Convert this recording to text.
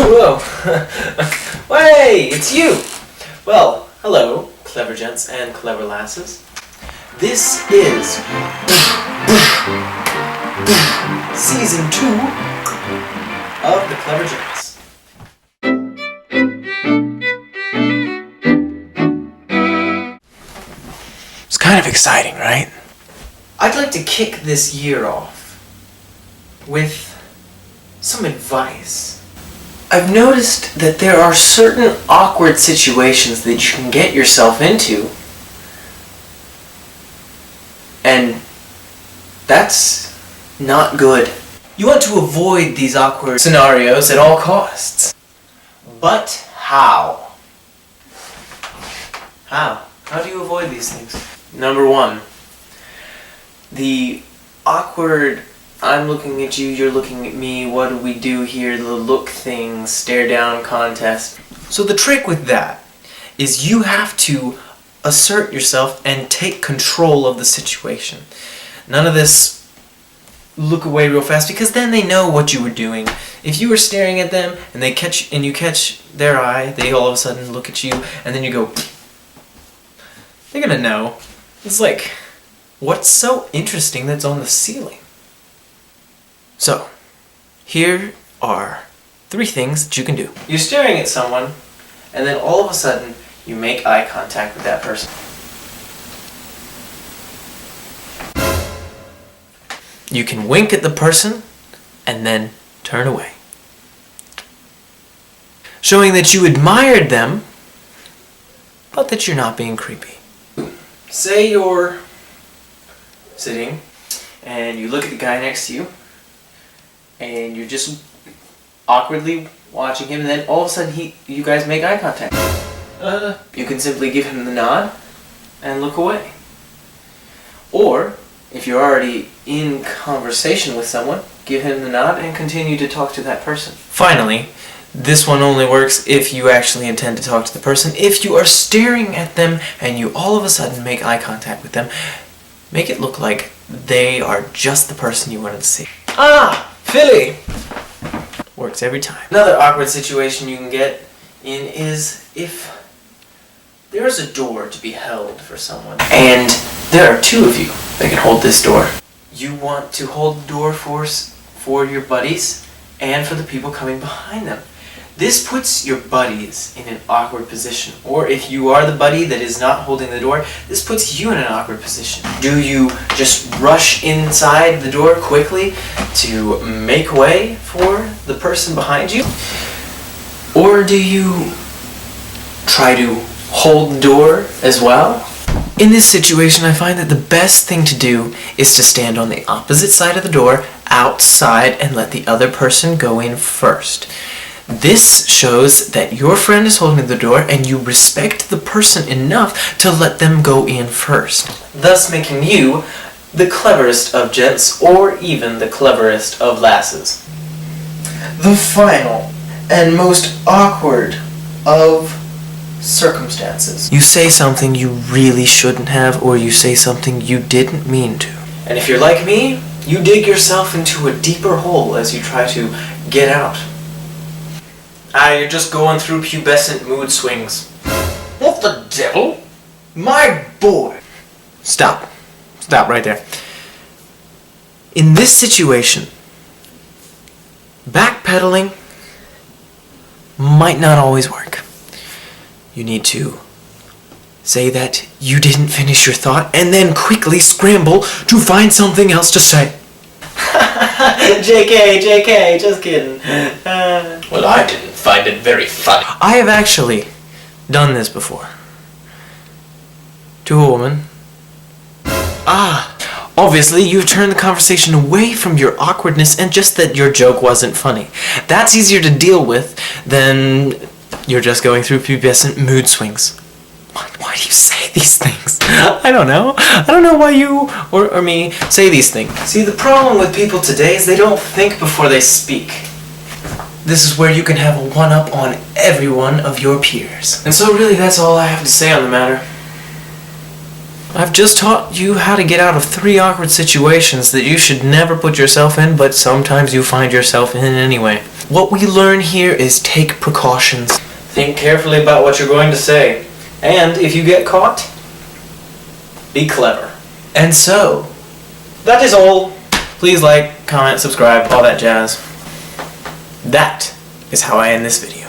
Whoa! Hey, it's you! Well, hello, clever gents and clever lasses. This is Season 2 of the Clever Gents. It's kind of exciting, right? I'd like to kick this year off with some advice. I've noticed that there are certain awkward situations that you can get yourself into, and that's not good. You want to avoid these awkward scenarios at all costs. But how? How? How do you avoid these things? Number one, the awkward, I'm looking at you, you're looking at me, what do we do here, the look thing, stare down contest. So the trick with that is you have to assert yourself and take control of the situation. None of this look away real fast, because then they know what you were doing. If you were staring at them and you catch their eye, they all of a sudden look at you and then you go, they're gonna know. It's like, what's so interesting that's on the ceiling? So, here are 3 things that you can do. You're staring at someone, and then all of a sudden, you make eye contact with that person. You can wink at the person, and then turn away, showing that you admired them, but that you're not being creepy. Say you're sitting, and you look at the guy next to you, and you're just awkwardly watching him, and then all of a sudden you guys make eye contact. You can simply give him the nod and look away. Or, if you're already in conversation with someone, give him the nod and continue to talk to that person. Finally, this one only works if you actually intend to talk to the person. If you are staring at them and you all of a sudden make eye contact with them, make it look like they are just the person you wanted to see. Ah! Philly! Works every time. Another awkward situation you can get in is if there's a door to be held for someone, and there are 2 of you that can hold this door. You want to hold the door for your buddies and for the people coming behind them. This puts your buddies in an awkward position. Or if you are the buddy that is not holding the door, this puts you in an awkward position. Do you just rush inside the door quickly to make way for the person behind you? Or do you try to hold the door as well? In this situation, I find that the best thing to do is to stand on the opposite side of the door, outside, and let the other person go in first. This shows that your friend is holding the door and you respect the person enough to let them go in first, thus making you the cleverest of gents, or even the cleverest of lasses. The final and most awkward of circumstances. You say something you really shouldn't have, or you say something you didn't mean to. And if you're like me, you dig yourself into a deeper hole as you try to get out. You're just going through pubescent mood swings. What the devil? My boy! Stop. Stop right there. In this situation, backpedaling might not always work. You need to say that you didn't finish your thought and then quickly scramble to find something else to say. JK, just kidding. Well, I didn't find it very funny. I have actually done this before. To a woman. Obviously, you've turned the conversation away from your awkwardness and just that your joke wasn't funny. That's easier to deal with than you're just going through pubescent mood swings. Why do you say these things? I don't know. I don't know why you or me say these things. See, the problem with people today is they don't think before they speak. This is where you can have a one-up on every one of your peers. And so really that's all I have to say on the matter. I've just taught you how to get out of 3 awkward situations that you should never put yourself in, but sometimes you find yourself in anyway. What we learn here is take precautions. Think carefully about what you're going to say. And if you get caught, be clever. And so, that is all. Please like, comment, subscribe, all that jazz. That is how I end this video.